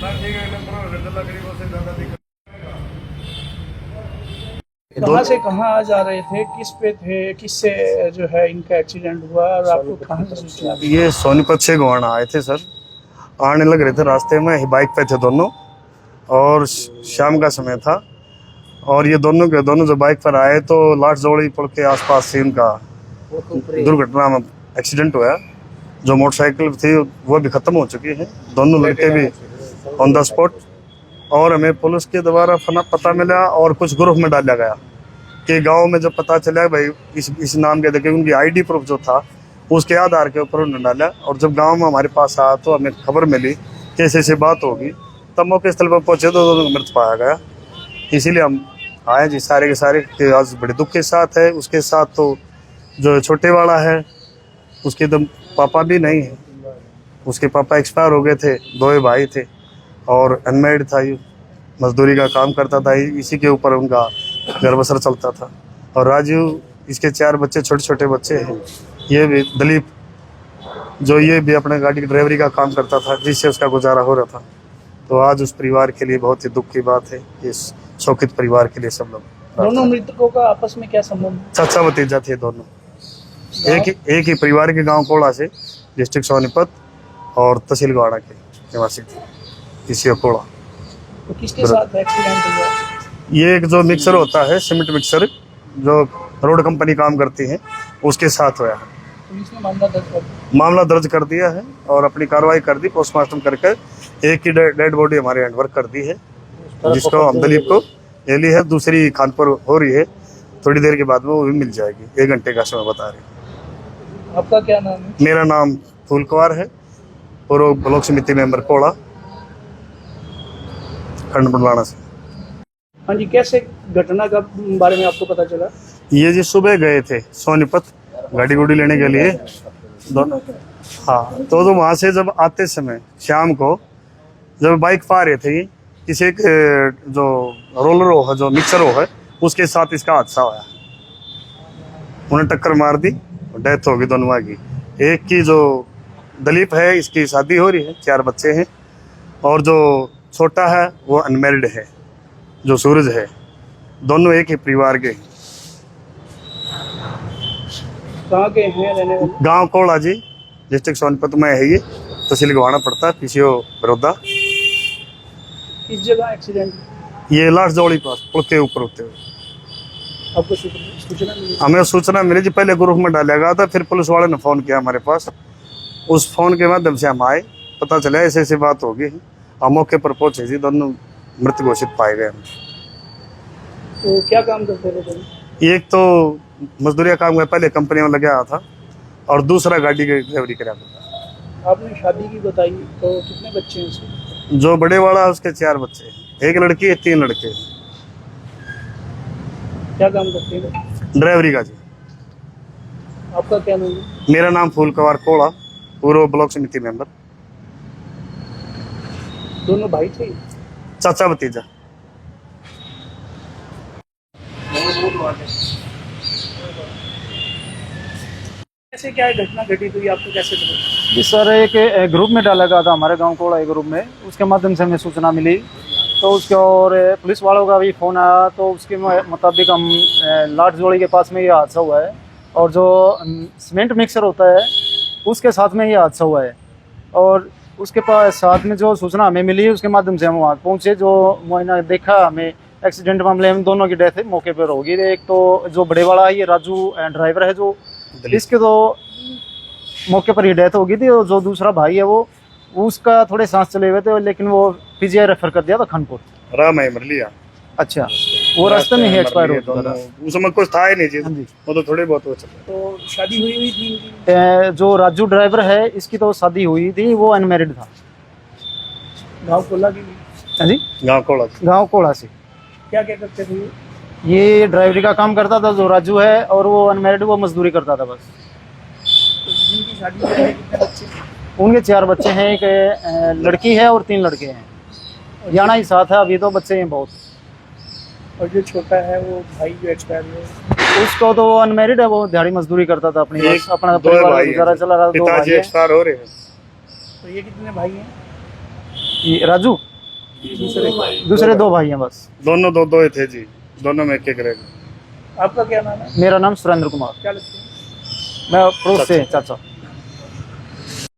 कहाँ से कहाँ आ जा रहे थे, किस पे थे, किससे जो है इनका एक्सीडेंट हुआ और आपको कहाँ से सूचना दी? ये सोनीपत से गोवाना आए थे सर। आने लग रहे थे, रास्ते में ही बाइक पे थे दोनों और शाम का समय था। और ये दोनों के दोनों जो बाइक पर आए तो लाट जोड़ी पुल के आसपास से इनका दुर्घटना में एक्सीडेंट हुआ। जो मोटरसाइकिल थी वो भी खत्म हो चुकी है, दोनों लड़के भी ऑन द स्पॉट। और हमें पुलिस के द्वारा पता मिला और कुछ ग्रुप में डाला गया कि गांव में जब पता चला भाई इस नाम के, देखिए उनकी आईडी प्रूफ जो था उसके आधार के ऊपर उन्होंने डाला। और जब गांव में हमारे पास आया तो हमें खबर मिली कि ऐसी बात होगी, तब मौके स्थल पर पहुंचे तो दोनों मृत पाया गया। इसीलिए हम आए जी सारे के सारे कि आज बड़े दुख के साथ है। उसके साथ तो जो छोटे वाला है उसके तो पापा भी नहीं है, उसके पापा एक्सपायर हो गए थे, दो भाई थे और अनमेरिड था, ये मजदूरी का काम करता था, इसी के ऊपर उनका घर बसर चलता था। और राजू, इसके 4 बच्चे, छोटे छोटे बच्चे हैं। ये भी दिलीप, जो ये भी अपने गाड़ी की ड्राइवरी का काम करता था, जिससे उसका गुजारा हो रहा था। तो आज उस परिवार के लिए बहुत ही दुख की बात है, इस शोकित परिवार के लिए सब लोग। दोनों मृतकों का आपस में क्या संबंध? चाचा भतीजा थे दोनों, एक ही परिवार के, गांव कोड़ा से, डिस्ट्रिक्ट सोनीपत और तहसील गवाड़ा के निवासी थे, किसी कोड़ा। तो किसके साथ एक्सीडेंट हुआ? ये एक जो मिक्सर होता है, सीमेंट मिक्सर, जो रोड कंपनी काम करती है, उसके साथ हुआ है। पुलिस ने मामला दर्ज कर दिया है और अपनी कार्रवाई कर दी। पोस्टमार्टम करके एक ही डेड बॉडी हमारे हैंडवर्क कर दी है, जिसको हम दिलीप को ले ली है। दूसरी खानपुर हो रही है, थोड़ी देर के बाद में वो भी मिल जाएगी, 1 घंटे का समय बता रही है। आपका क्या नाम है? मेरा नाम फूल कुमार है, पूर्व ब्लॉक समिति मेंबर कोड़ा, खंड बुलाना से। हाँ जी, कैसे घटना का बारे में आपको पता चला? ये जी सुबह गए थे सोनीपत गाड़ी गुड़ी लेने के लिए दोनों। हाँ, तो वहाँ से जब आते समय शाम को जब बाइक पा रहे थे, किसी एक जो रोलर हो है, जो मिक्सर हो है, उसके साथ इसका हादसा हुआ। उन्हें टक्कर मार दी, डेथ हो गई दोनों की। एक की जो दिलीप है, इसकी शादी हो रही है, 4 बच्चे हैं। और जो छोटा है वो अनमेरिड है, जो सूरज है। दोनों एक ही परिवार के। कहाँ के हैं रहने वाले? गांव कोड़ा जी, डिस्ट्रिक्ट सोनीपत में है। ये तहसील गवाना पड़ता है, पीसीओ बड़ौदा। किस जगह एक्सीडेंट? ये लाट जोड़ी पास पुल के ऊपर होते हुए। आपको सूचना मिली? हमें सूचना मिली जी, पहले ग्रुप में डाला गया था, फिर पुलिस वाले ने फ़ोन किया हमारे पास। उस फोन के माध्यम से हम आए, पता चला ऐसे ऐसी बात होगी। हम मौके पर पहुंचे जी, दोनों मृत घोषित पाए गए। तो क्या काम करते थे? एक तो मजदूरी काम में पहले कंपनी में लगा था और दूसरा गाड़ी की ड्राइवरी करा था। आपने शादी की बताई, तो कितने बच्चे हैं उसके? जो बड़े वाला है उसके 4 बच्चे हैं, 1 लड़की है, 3 लड़के हैं। क्या काम करते हैं? ड्राइवरी का जी। आपका क्या नाम है? मेरा नाम फूल कुमार कोड़ा, पूर्व ब्लॉक समिति मेंबर। दोनों भाई थे? चाचा भतीजा। कैसे क्या घटना घटी हुई, आपको कैसे पता? जी सर, एक ग्रुप में डाला गया था हमारे गांव कोड़ा, एक ग्रुप में, उसके माध्यम से हमें सूचना मिली। तो उसके और पुलिस वालों का भी फ़ोन आया, तो उसके मुताबिक हम लाट जोड़ी के पास में ये हादसा हुआ है। और जो सीमेंट मिक्सर होता है उसके साथ में ये हादसा हुआ है। और उसके पास साथ में जो सूचना हमें मिली, उसके माध्यम से हम वहाँ पहुँचे। जो मुआयना देखा, हमें एक्सीडेंट मामले में दोनों की डेथ मौके पर होगी। एक तो जो बड़े वाला है, ये राजू ड्राइवर है, जो इसके तो मौके पर ही डेथ हो गई थी। और जो दूसरा भाई है वो उसका थोड़े सांस चले हुए थे, लेकिन वो पीजीआई रेफर कर दिया था खानपुर। राम है मर लिया। अच्छा, वो रास्ते में ही एक्सपायर हो चुका था। उस समय कुछ था ही नहीं जी, हाँ जी। वो तो थोड़े बहुत हो चुका। तो शादी हुई थी इनकी? जो राजू ड्राइवर है, इसकी तो शादी हुई थी, वो अनमेरिड था। गाँव कोला की? हाँ जी, गाँव कोड़ा। गाँव कोड़ा से। क्या क्या करते थे ये ड्राइवरी का काम करता था जो राजू है, और वो अनमेरिड, वो मजदूरी करता था बस। तो जिनकी शादी हुई है, कितने बच्चे? उनके 4 बच्चे हैं, एक लड़की है और 3 लड़के हैं। जाना ही साथ है, अभी तो बच्चे हैं बहुत। और जो छोटा है वो भाई जो एक्सपायर हुआ, उसको तो अनमेरिड है, वो दिहाड़ी मजदूरी करता था, अपनी अपना दो परिवार भाई गुजारा चला रहा। 2 पिताजी भाई एक्सपायर हो रहे हैं। तो ये कितने भाई हैं? ये राजू दूसरे 2 भाई हैं बस। दोनों दो दो ही थे जी, दोनों में एक एक रह गए। आपका क्या नाम है? मेरा नाम सुरेंद्र कुमार, क्या लगता है? मैं पड़ोस से चाचा।